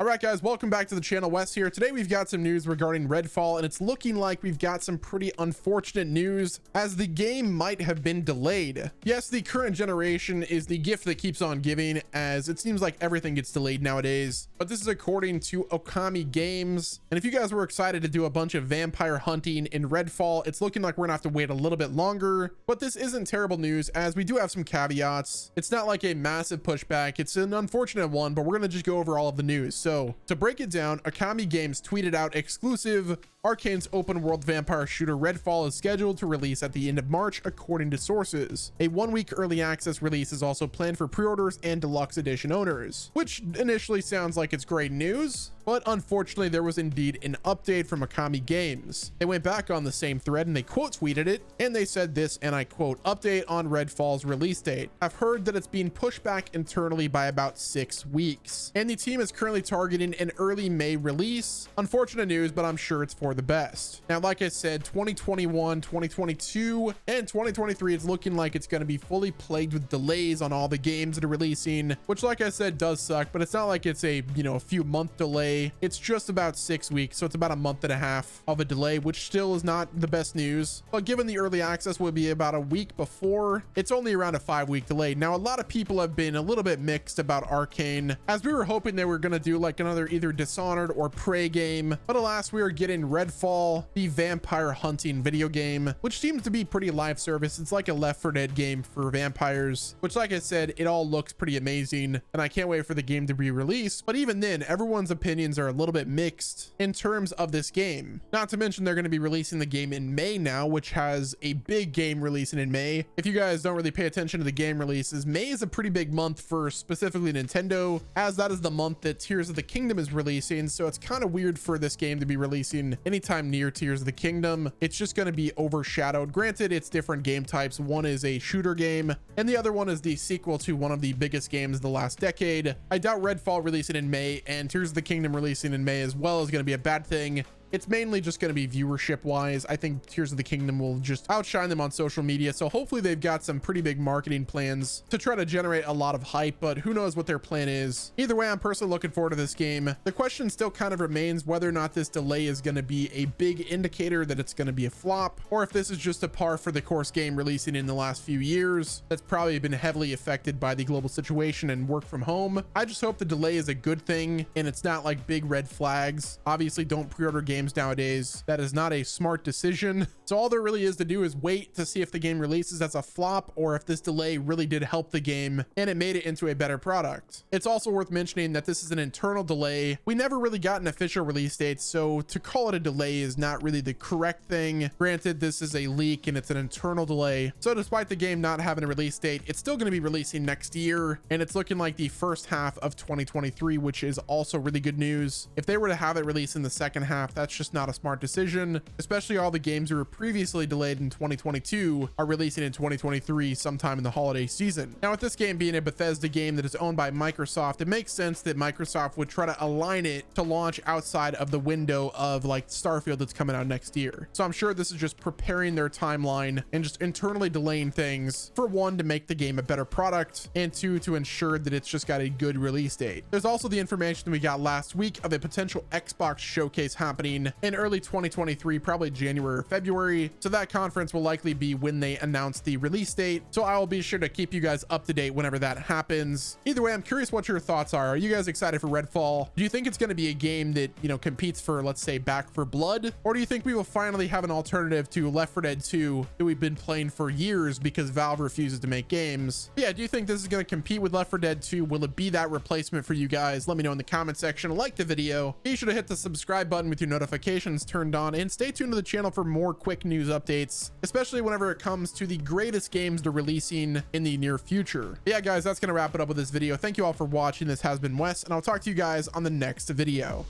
All right, guys, welcome back to the channel. Wes here. Today we've got some news regarding Redfall, and it's looking like we've got some pretty unfortunate news as the game might have been delayed. Yes, the current generation is the gift that keeps on giving, as it seems like everything gets delayed nowadays. But this is according to Arkane Games. And if you guys were excited to do a bunch of vampire hunting in Redfall, it's looking like we're gonna have to wait a little bit longer. But this isn't terrible news, as we do have some caveats. It's not like a massive pushback. It's an unfortunate one, but we're gonna just go over all of the news. So to break it down, Arkane Games tweeted out exclusive Arkane's open world vampire shooter Redfall is scheduled to release at the end of March, according to sources. A 1-week early access release is also planned for pre-orders and deluxe edition owners, which initially sounds like it's great news. But unfortunately, there was indeed an update from Arkane Games. They went back on the same thread and they quote tweeted it, and they said this, and I quote, "Update on Redfall's release date. I've heard that it's being pushed back internally by about 6 weeks, and the team is currently targeting an early May release. Unfortunate news, but I'm sure it's for the best." Now, like I said, 2021, 2022, and 2023, it's looking like it's going to be fully plagued with delays on all the games that are releasing, which, like I said, does suck, but it's not like it's a, a few month delay. It's just about 6 weeks, so it's about a month and a half of a delay, which still is not the best news. But given the early access will be about a week before, it's only around a 5-week delay. Now, a lot of people have been a little bit mixed about Arkane, as we were hoping they were going to do like another either Dishonored or Prey game, but alas, we are getting Redfall, the vampire hunting video game, which seems to be pretty live service. It's like a Left 4 Dead game for vampires, which, like I said, it all looks pretty amazing, and I can't wait for the game to be released. But even then, everyone's opinions are a little bit mixed in terms of this game. Not to mention they're going to be releasing the game in May now, which has a big game releasing in May. If you guys don't really pay attention to the game releases, May is a pretty big month for specifically Nintendo, as that is the month that Tears of the Kingdom is releasing. So it's kind of weird for this game to be releasing anytime near Tears of the Kingdom. It's just going to be overshadowed. Granted, it's different game types. One is a shooter game and the other one is the sequel to one of the biggest games of the last decade. I doubt Redfall releasing in May and Tears of the Kingdom releasing in May as well is going to be a bad thing. It's mainly just going to be viewership wise. I think Tears of the Kingdom will just outshine them on social media. So hopefully they've got some pretty big marketing plans to try to generate a lot of hype, but who knows what their plan is. Either way, I'm personally looking forward to this game. The question still kind of remains whether or not this delay is going to be a big indicator that it's going to be a flop, or if this is just a par for the course game releasing in the last few years that's probably been heavily affected by the global situation and work from home. I just hope the delay is a good thing and it's not like big red flags. Obviously, don't pre-order games nowadays. That is not a smart decision. So all there really is to do is wait to see if the game releases as a flop or if this delay really did help the game and it made it into a better product. It's also worth mentioning that this is an internal delay. We never really got an official release date, so to call it a delay is not really the correct thing. Granted, this is a leak and it's an internal delay. So despite the game not having a release date, it's still going to be releasing next year, and it's looking like the first half of 2023, which is also really good news. If they were to have it released in the second half, that's just not a smart decision, especially all the games that were previously delayed in 2022 are releasing in 2023 sometime in the holiday season. Now, with this game being a Bethesda game that is owned by Microsoft, it makes sense that Microsoft would try to align it to launch outside of the window of like Starfield that's coming out next year. So I'm sure this is just preparing their timeline and just internally delaying things, for one, to make the game a better product, and two, to ensure that it's just got a good release date. There's also the information we got last week of a potential Xbox showcase happening in early 2023, probably January or February. So that conference will likely be when they announce the release date. So I will be sure to keep you guys up to date whenever that happens. Either way, I'm curious what your thoughts are. Are you guys excited for Redfall? Do you think it's going to be a game that, competes for, let's say, Back 4 Blood? Or do you think we will finally have an alternative to Left 4 Dead 2 that we've been playing for years because Valve refuses to make games? But yeah, do you think this is going to compete with Left 4 Dead 2? Will it be that replacement for you guys? Let me know in the comment section. Like the video. Be sure to hit the subscribe button with your notifications turned on, and stay tuned to the channel for more quick news updates, especially whenever it comes to the greatest games they're releasing in the near future. But yeah, guys, that's going to wrap it up with this video. Thank you all for watching. This has been Wes, and I'll talk to you guys on the next video.